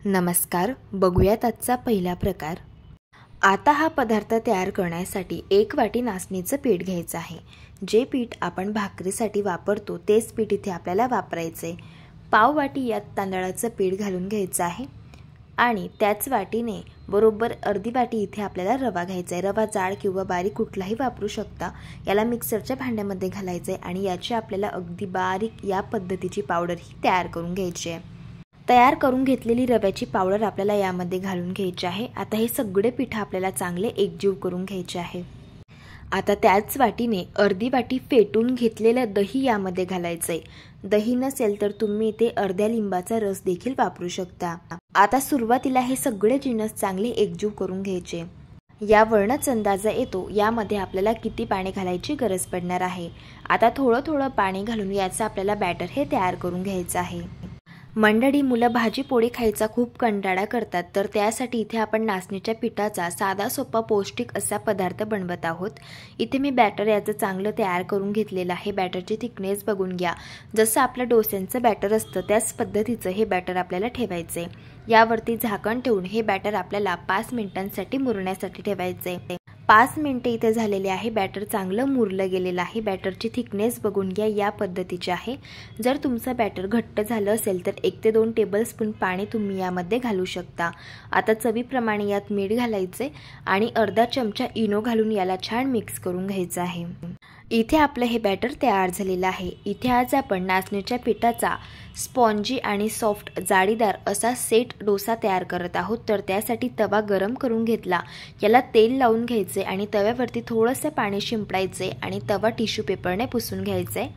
नमस्कार, बघूयात आजचा पहिला प्रकार। आता हा पदार्थ तयार करण्यासाठी 1 वाटी नाचणीचं पीठ घ्यायचं आहे। जे पीठ आपण भाकरीसाठी वापरतो तेच पीठ इथे आपल्याला वापरायचे। पाव वाटी यात तांदळाचं पीठ घालून घ्यायचं आहे आणि त्याच वाटीने बरोबर अर्धी वाटी इथे आपल्याला रवा घ्यायचा आहे। रवा जाड किंवा बारीक कुठलाही वापरू शकता। याला मिक्सरच्या भांड्यामध्ये घालायचं आहे आणि याची आपल्याला अगदी बारीक या पद्धतीची पावडर ही तयार करून घ्यायची आहे। तयार करून घेतलेली रव्याची पावडर आपल्याला यामध्ये घालून घ्यायची आहे। आता हे सगळे पीठ आपल्याला चांगले एकजीव करून घ्यायचे आहे। आता त्याच वाटीने अर्धी वाटी फेटून घेतलेलं दही यामध्ये घालायचंय। दही नसेल तर तुम्ही इथे अर्ध्या लिंबाचा रस देखील वापरू शकता। आता सुरुवातीला हे सगळे जिन्नस चांगले एकजीव करून घ्यायचे। यावरूनच अंदाज येतो यामध्ये आपल्याला किती पाणी घालायची गरज पडणार आहे। आता थोडं थोडं पाणी घालून याचं आपल्याला बॅटर हे तयार करून घ्यायचं आहे। मंडळी, मुलं भाजी पोळी खायचा खूप कंटाळा करतात, तर त्यासाठी इथे आपण नाचणीच्या पिठाचा साधा सोपा पौष्टिक असा पदार्थ बनवत आहोत। इथे मी बॅटर याचं चांगलं तयार करून घेतलेलं आहे। बॅटरची थिकनेस बघून घ्या। जसं आपलं डोस्यांचं बॅटर असतं त्याच पद्धतीचं हे बॅटर आपल्याला ठेवायचे। यावरती झाकण ठेवून हे बॅटर आपल्याला 5 मिनिटांसाठी मुरण्यासाठी ठेवायचे। 5 मिनिटे इथे झालेले आहे। बॅटर चांगलं मुरलं गेलेलं आहे। बॅटरची थिकनेस बघून घ्या, या पद्धतीची आहे। जर तुमचं बॅटर घट्ट झालं असेल तर 1 ते 2 टेबलस्पून पाणी तुम्ही यामध्ये घालू शकता। आता चवीप्रमाणे यात मीठ घालायचे आणि अर्धा चमचा इनो घालून याला छान मिक्स करून घ्यायचं आहे। इथे आपलं हे बॅटर तयार झालेलं आहे। इथे आज आपण नाचणीच्या पिठाचा स्पॉन्जी आणि सॉफ्ट जाळीदार असा सेट डोसा तयार करत आहोत। तर त्यासाठी तवा गरम करून घेतला, याला तेल लावून घ्यायचे आणि तव्यावरती थोडंसं पाणी शिंपडायचे आणि तवा टिश्यू पेपरने पुसून घ्यायचे।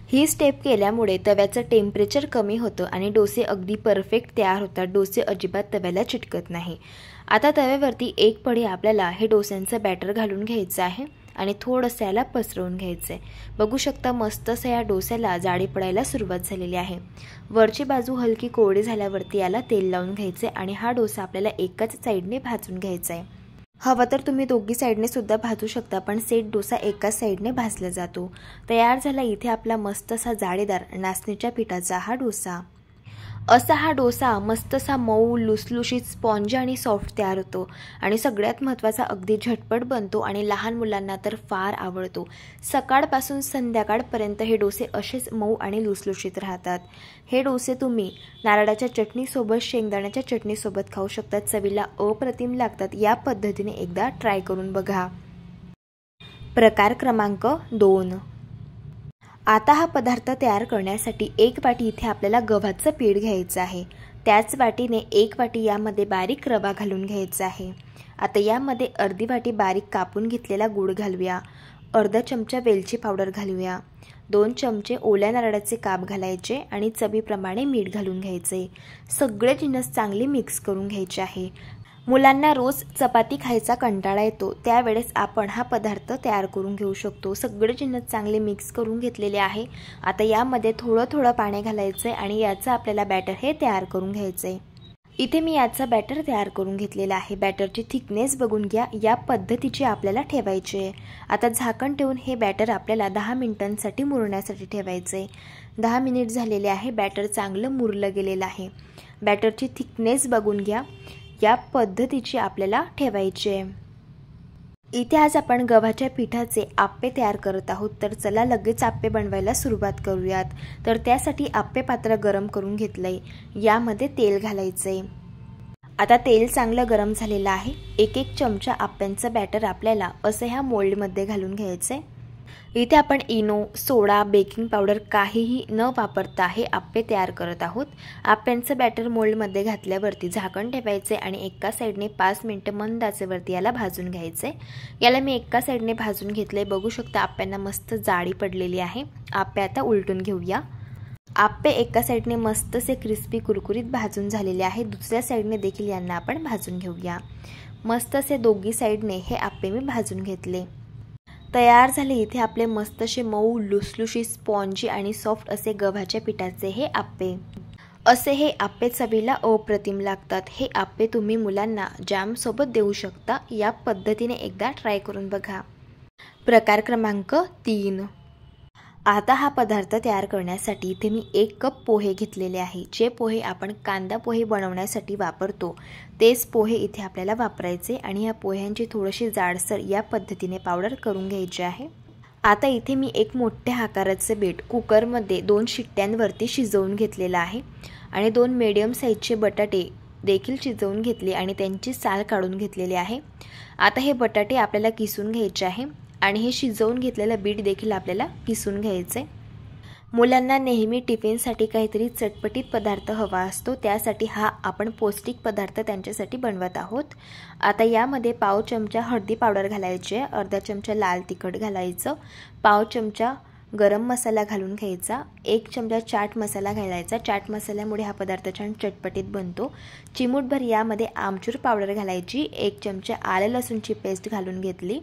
ही स्टेप केल्यामुळे तव्याचं टेम्परेचर कमी होतं आणि डोसे अगदी परफेक्ट तयार होतात। डोसे अजिबात तव्याला चिटकत नाही। आता तव्यावरती एक पळी आपल्याला हे डोस्यांचं बॅटर घालून घ्यायचं आहे आणि थोडंसं याला पसरवून घ्यायचे। बघू शकता मस्तसं या डोस्याला जाळी पडायला सुरुवात झालेली आहे। वरची बाजू हलकी कोरडी झाल्यावरती याला तेल लावून घ्यायचे आणि हा डोसा आपल्याला एकाच साईडने भाजून घ्यायचा आहे। हवं तर तुम्ही दोघी साईडने सुद्धा भाजू शकता, पण सेट डोसा एकाच साईडने भाजला जातो। तयार झाला इथे आपला मस्तसा जाळीदार नाचणीच्या पिठाचा हा डोसा। असा हा डोसा मस्तसा मऊ लुसलुशीत स्पॉन्जी आणि सॉफ्ट तयार होतो आणि सगळ्यात महत्त्वाचा अगदी झटपट बनतो आणि लहान मुलांना तर फार आवडतो। सकाळपासून संध्याकाळपर्यंत हे डोसे असेच मऊ आणि लुसलुशीत राहतात। हे डोसे तुम्ही नारळाच्या चटणीसोबत, शेंगदाण्याच्या चटणीसोबत खाऊ शकता। चवीला अप्रतिम लागतात। या पद्धतीने एकदा ट्राय करून बघा। प्रकार क्रमांक 2। आता हा पदार्थ तयार करण्यासाठी 1 वाटी इथे आपल्याला गव्हाचं पीठ घ्यायचं आहे। त्याच वाटीने 1 वाटी यामध्ये बारीक रवा घालून घ्यायचा आहे। आता यामध्ये अर्धी वाटी बारीक कापून घेतलेला गूळ घालूया, अर्धा चमचा वेलची पावडर घालूया, 2 चमचे ओल्या नारळाचे काप घालायचे आणि चवीप्रमाणे मीठ घालून घ्यायचे। सगळे जिन्नस चांगले मिक्स करून घ्यायचे आहे। मुलांना रोज चपाती खायचा कंटाळा येतो, त्यावेळेस आपण हा पदार्थ तयार करून घेऊ शकतो। सगळे जिन्नस चांगले मिक्स करून घेतलेले आहे। आता यामध्ये थोडं थोडं पाणी घालायचं आणि याचं आपल्याला बॅटर हे तयार करून घ्यायचं। इथे मी याचा बॅटर तयार करून घेतलेला आहे। बॅटरची थिकनेस बघून घ्या, या पद्धतीची आपल्याला ठेवायची आहे। आता झाकण ठेवून हे बॅटर आपल्याला 10 मिनिटांसाठी मुरण्यासाठी ठेवायचे। 10 मिनिट झालेले आहे। बॅटर चांगलं मुरलं गेलेलं आहे। बॅटरची थिकनेस बघून घ्या, या पद्धतीची आपल्याला ठेवायची आहे। इथे आज आपण गव्हाच्या पिठाचे आप्पे तयार करत आहोत, तर चला लगेच आप्पे बनवायला सुरुवात करूयात। तर त्यासाठी आप्पे पात्र गरम करून घेतलंय, यामध्ये तेल घालायचंय। आता तेल चांगलं गरम झालेलं आहे। 1-1 चमचा आप्प्यांचं बॅटर आपल्याला असं ह्या मोल्डमध्ये घालून घ्यायचंय। इथे आपण इनो, सोडा, बेकिंग पावडर काहीही न वापरता हे आप्पे तयार करत आहोत। आप्प्यांचं बॅटर मोल्डमध्ये घातल्यावरती झाकण ठेवायचे आणि एका साईडने 5 मिनिटं मंद आचेवरती याला भाजून घ्यायचे। याला मी एका साईडने भाजून घेतले। बघू शकता आप्प्यांना मस्त जाळी पडलेली आहे। आप्पे आता उलटून घेऊया। आप्पे एका साईडने मस्तसे क्रिस्पी कुरकुरीत भाजून झालेले आहे। दुसऱ्या साईडने देखील यांना आपण भाजून घेऊया। मस्तसे दोघी साईडने हे आप्पे मी भाजून घेतले। तयार झाले इथे आपले मस्तसे मऊ लुसलुशीत स्पॉन्जी आणि सॉफ्ट असे गव्हाच्या पिठाचे हे आप्पे। असे हे आप्पे चवीला अप्रतिम लागतात। हे आप्पे तुम्ही मुलांना जॅम सोबत देऊ शकता। या पद्धतीने एकदा ट्राय करून बघा। प्रकार क्रमांक 3। आता हा पदार्थ तयार करण्यासाठी इथे मी 1 कप पोहे घेतलेले आहे। जे पोहे आपण कांदा पोहे बनवण्यासाठी वापरतो तेच पोहे इथे आपल्याला वापरायचे आणि या पोह्यांची थोडीशी जाडसर या पद्धतीने पावडर करून घ्यायची आहे। आता इथे मी एक मोठ्या आकाराचे बीट कुकरमध्ये 2 शिट्ट्यांवरती शिजवून घेतलेला आहे आणि 2 मीडियम साईजचे बटाटे देखील शिजवून घेतले आणि त्यांची साल काढून घेतलेली आहे। आता हे बटाटे आपल्याला किसून घ्यायचे आहे आणि हे शिजवून घेतलेलं बीट देखील आपल्याला किसून घ्यायचे। मुलांना नेहमी टिफिनसाठी काहीतरी चटपटीत पदार्थ हवा असतो, त्यासाठी हा आपण पौष्टिक पदार्थ त्यांच्यासाठी बनवत आहोत। आता यामध्ये पाव चमचा हळदी पावडर घालायची, अर्धा चमचा लाल तिखट घालायचं, पाव चमचा गरम मसाला घालून घ्यायचा, 1 चमचा चाट मसाला घालायचा। चाट मसाल्यामुळे हा पदार्थ छान चटपटीत बनतो। चिमूटभर यामध्ये आमचूर पावडर घालायची, 1 चमचा आलं लसूणची पेस्ट घालून घेतली,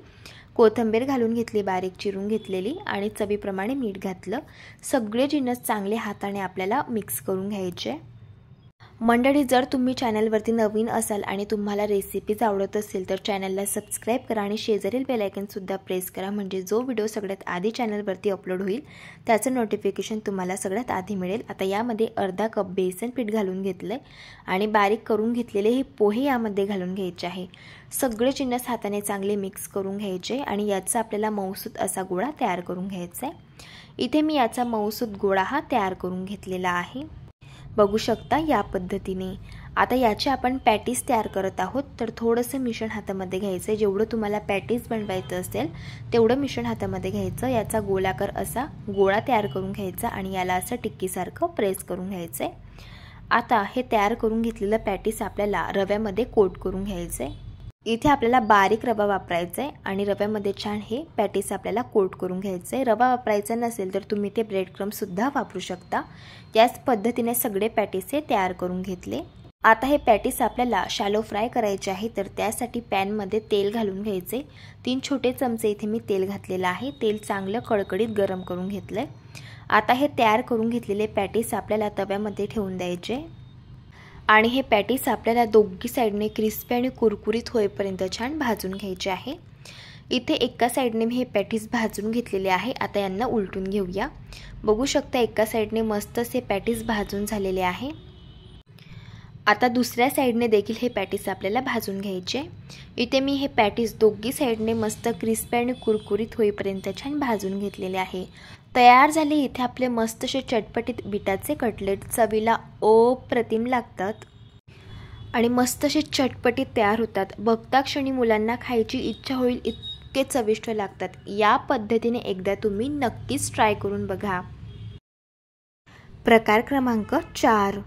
कोथिंबीर घालून घेतली बारीक चिरून घेतलेली आणि चवीप्रमाणे मीठ घातलं। सगळे जिन्नस चांगले हाताने आपल्याला मिक्स करून घ्यायचे। मंडळी, जर तुम्ही चॅनलवरती नवीन असाल आणि तुम्हाला रेसिपीज आवडत असेल तर चॅनलला सबस्क्राइब करा आणि शेजारील बेल आयकॉन सुद्धा प्रेस करा, म्हणजे जो व्हिडिओ सगळ्यात आधी चॅनलवरती अपलोड होईल त्याचं नोटिफिकेशन तुम्हाला सगळ्यात आधी मिळेल। आता यामध्ये अर्धा कप बेसन पीठ घालून घेतले आणि बारीक करून घेतलेले हे पोहे यामध्ये घालून घ्यायचे आहे। सगळे जिन्नस हाताने चांगले मिक्स करून घ्यायचे आणि याचा आपल्याला मऊसूत असा गोळा तयार करून घ्यायचा आहे। इथे मी याचा मऊसूत गोळा हा तयार करून घेतलेला आहे, बघू शकता या पद्धतीने। आता याचे आपण पॅटीस तयार करत आहोत, तर थोडंसं मिश्रण हातामध्ये घ्यायचं, जेवढं तुम्हाला पॅटीस बनवायचं असेल तेवढं मिश्रण हातामध्ये घ्यायचं। याचा गोलाकार असा गोळा तयार करून घ्यायचा आणि याला असं टिक्कीसारखं प्रेस करून घ्यायचं आहे। आता हे तयार करून घेतलेलं पॅटीस आपल्याला रव्यामध्ये कोट करून घ्यायचं आहे। इथे आपल्याला बारीक रवा वापरायचा आहे आणि रव्यामध्ये छान हे पॅटीस आपल्याला कोट करून घ्यायचं आहे। रवा वापरायचा नसेल तर तुम्ही ते ब्रेड क्रम्ब सुद्धा वापरू शकता। याच पद्धतीने सगळे पॅटीस हे तयार करून घेतले। आता हे पॅटीस आपल्याला शॅलो फ्राय करायचे आहे, तर त्यासाठी पॅनमध्ये तेल घालून घ्यायचे। 3 छोटे चमचे इथे मी तेल घातलेलं आहे। तेल चांगलं कडकडीत गरम करून घेतलंय। आता हे तयार करून घेतलेले पॅटीस आपल्याला तव्यामध्ये ठेवून द्यायचे आणि हे पॅटीस आपल्याला दोघी साइडने क्रिस्पी आणि कुरकुरीत होईपर्यंत छान भाजून घ्यायचे आहे। इथे एका साइडने मी हे पॅटीस भाजून घेतलेले आहे। आता यांना उलटून घेऊया। बघू शकता एका साइडने मस्त असे पॅटीस भाजून झालेले आहे। आता दुसऱ्या साइडने देखील हे पॅटीस आपल्याला भाजून घ्यायचे। इथे मी हे पॅटीस दोघी साइडने मस्त क्रिस्पी आणि कुरकुरीत होईपर्यंत छान भाजून घेतलेले आहे। तयार झाले इथे आपले मस्त असे चटपटीत बीटाचे कटलेट। चवीला अप्रतिम लागतात आणि मस्त असे चटपटीत तयार होतात। बघता क्षणी मुलांना खायची इच्छा होईल इतके चविष्ट लागतात। या पद्धतीने एकदा तुम्ही नक्कीच ट्राय करून बघा। प्रकार क्रमांक 4।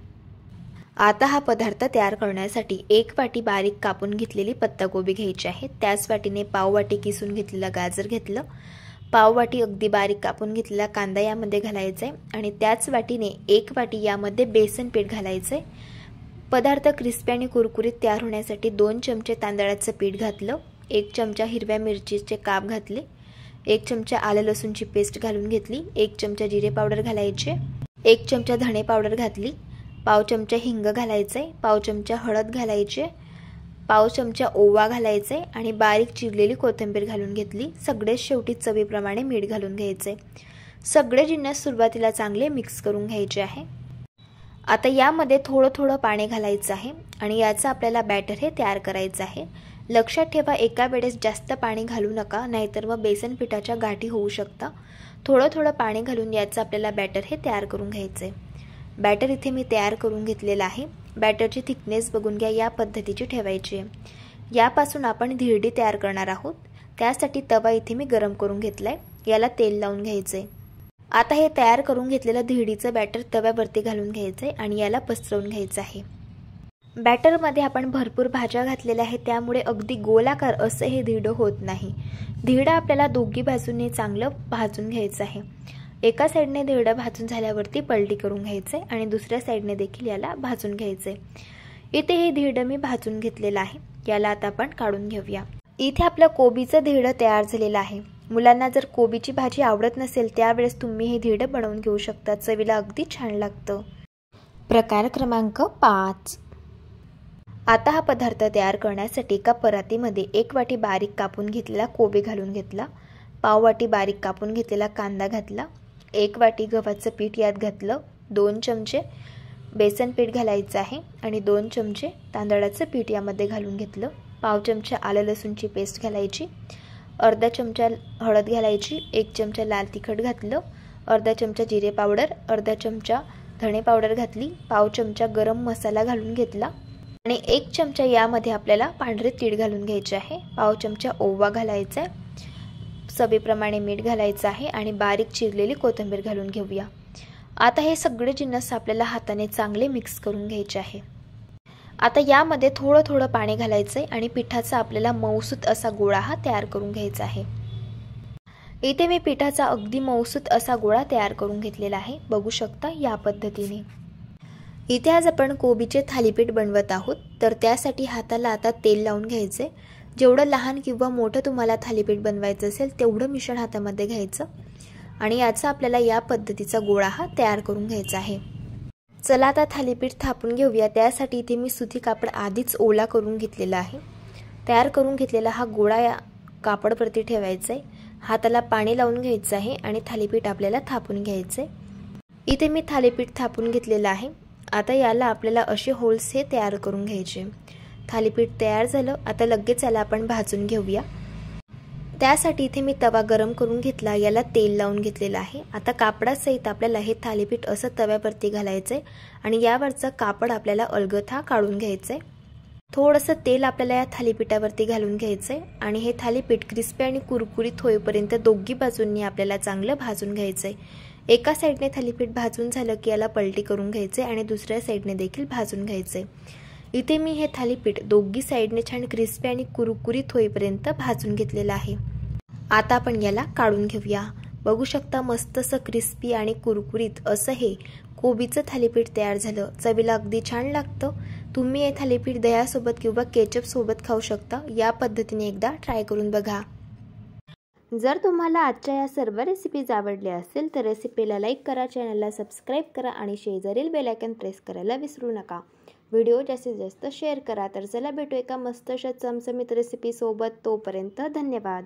आता हा पदार्थ तयार करण्यासाठी 1 वाटी बारीक कापून घेतलेली पत्ताकोबी घ्यायची आहे। त्याच वाटीने पाव वाटी किसून घेतलेला गाजर घेतलं, पाव वाटी अगदी बारीक कापून घेतलेला कांदा यामध्ये घालायचा आहे आणि त्याच वाटीने 1 वाटी यामध्ये बेसन पीठ घालायचं आहे। पदार्थ क्रिस्पी आणि कुरकुरीत तयार होण्यासाठी 2 चमचे तांदळाचं पीठ घातलं, 1 चमचा हिरव्या मिरचीचे काप घातले, 1 चमचा आलं लसूणची पेस्ट घालून घेतली, 1 चमचा जिरे पावडर घालायचे, 1 चमचा धणे पावडर घातली, पाव चमचा हिंग घालायचे, पाव चमचा हळद घालायचे, पाव चमचा ओवा घालायचे आणि बारीक चिरलेली कोथिंबीर घालून घेतली। सगळे शेवटी चवीप्रमाणे मीठ घालून घ्यायचे। सगळे जिन्नस सुरुवातीला चांगले मिक्स करून घ्यायचे आहे। आता यामध्ये थोडं पाणी घालायचं आहे आणि याचं आपल्याला बॅटर हे तयार करायचं आहे। लक्षात ठेवा एका वेळेस जास्त पाणी घालू नका, नाहीतर मग बेसन पिठाच्या गाठी होऊ शकतात। थोडं पाणी घालून याचं आपल्याला बॅटर हे तयार करून घ्यायचं आहे। बॅटर इथे मी तयार करून घेतलेलं आहे। बॅटरची थिकनेस बघून घ्या, या पद्धतीची ठेवायची आहे। यापासून आपण धिरडी तयार करणार आहोत, त्यासाठी तवा इथे मी गरम करून घेतलाय, याला तेल लावून घ्यायचंय। आता हे तयार करून घेतलेलं धिरडीचं बॅटर तव्यावरती घालून घ्यायचंय आणि याला पसरवून घ्यायचं आहे। बॅटरमध्ये आपण भरपूर भाज्या घातलेल्या आहेत, त्यामुळे अगदी गोलाकार असं हे धिरडं होत नाही। धिरडं आपल्याला दोघी बाजूने चांगलं भाजून घ्यायचं आहे। एका साइडने धिरडं भाजून झाल्यावरती पलटी करून घ्यायचे आणि दुसऱ्या साइडने देखील याला भाजून घ्यायचे। इथे हे धिरडं मी भाजून घेतलेलं आहे, याला आता आपण काढून घेऊया। इथे आपलं कोबीचं धिरडं तयार झालेलं आहे। मुलांना जर कोबीची भाजी आवडत नसेल त्यावेळेस तुम्ही हे धिरडं बनवून घेऊ शकता, चवीला अगदी छान लागतं। प्रकार क्रमांक 5। आता हा पदार्थ तयार करण्यासाठी एका परातीमध्ये 1 वाटी बारीक कापून घेतलेला कोबी घालून घेतला, पाव वाटी बारीक कापून घेतलेला कांदा घातला, 1 वाटी गव्हाचं पीठ यात घातलं, 2 चमचे बेसन पीठ घालायचं आहे आणि 2 चमचे तांदळाचं पीठ यामध्ये घालून घेतलं. पाव चमचा आलं लसूणची पेस्ट घालायची, अर्धा चमचा हळद घालायची, 1 चमचा लाल तिखट घातलं, अर्धा चमचा जिरे पावडर, अर्धा चमचा धणे पावडर घातली, पाव चमचा गरम मसाला घालून घेतला आणि 1 चमचा यामध्ये आपल्याला पांढरे तीळ घालून घ्यायचे आहे. पाव चमचा ओवा घालायचा आहे, चवीप्रमाणे मीठ घालायचं आहे आणि बारीक चिरलेली कोथिंबीर घालून घेऊया. आता हे सगळे जिन्नस आपल्याला हाताने चांगले मिक्स करून घ्यायचे आहे. आता यामध्ये थोडं थोडं पाणी घालायचं आहे आणि पिठाचा आपल्याला मऊसूत असा गोळा हा तयार करून घ्यायचा आहे. इथे मी पिठाचा अगदी मऊसूत असा गोळा तयार करून घेतलेला आहे, बघू शकता या पद्धतीने. इथे आज आपण कोबीचे थालीपीठ बनवत आहोत, तर त्यासाठी हाताला आता तेल लावून घ्यायचे. जेवढं लहान किंवा मोठं तुम्हाला थालीपीठ बनवायचं असेल तेवढं मिश्रण हातामध्ये घ्यायचं आणि याचा आपल्याला या पद्धतीचा गोळा हा तयार करून घ्यायचा आहे. चला आता थालीपीठ थापून घेऊया. त्यासाठी इथे मी सुती कापड आधीच ओला करून घेतलेला आहे. तयार करून घेतलेला हा गोळा या कापडवरती ठेवायचा आहे, हाताला पाणी लावून घ्यायचं आहे आणि थालीपीठ आपल्याला थापून घ्यायचे. इथे मी थालीपीठ थापून घेतलेलं आहे. आता याला आपल्याला असे होल्स हे तयार करून घ्यायचे. थालीपीठ तयार झालं. आता लगेच याला आपण भाजून घेऊया. त्यासाठी इथे मी तवा गरम करून घेतला, याला तेल लावून घेतलेलं आहे. आता कापडासहित आपल्याला हे थालीपीठ असं तव्यावरती घालायचं आहे आणि यावरचं कापड आपल्याला अलगद काढून घ्यायचं आहे. थोडंसं तेल आपल्याला या थालीपीठावरती घालून घ्यायचं आहे आणि हे थालीपीठ क्रिस्पी आणि कुरकुरीत होईपर्यंत दोन्ही बाजूंनी आपल्याला चांगलं भाजून घ्यायचं आहे. एका साईडने थालीपीठ भाजून झालं की याला पलटी करून घ्यायचे आणि दुसऱ्या साईडने देखील भाजून घ्यायचे. इथे मी हे थालीपीठ दोन्ही साईडने छान क्रिस्पी आणि कुरकुरीत होईपर्यंत भाजून घेतलेलं आहे. आता आपण याला काढून घेऊया. बघू शकता मस्त असं क्रिस्पी आणि कुरकुरीत असं हे कोबीचं थालीपीठ तयार झालं. चवीला अगदी छान लागतं. तुम्ही हे थालीपीठ दह्यासोबत किंवा केचप सोबत खाऊ शकता. या पद्धतीने एकदा ट्राय करून बघा. जर तुम्हाला आजच्या या सर्व रेसिपीज आवडल्या असेल तर रेसिपीला लाईक करा, चॅनलला सबस्क्राईब करा आणि शेजारील बेल आयकॉन प्रेस करायला विसरू नका. व्हिडिओ जास्तीत जास्त शेअर करा. तर चला भेटू एका मस्त अशा चमचमीत रेसिपी सोबत. तोपर्यंत धन्यवाद.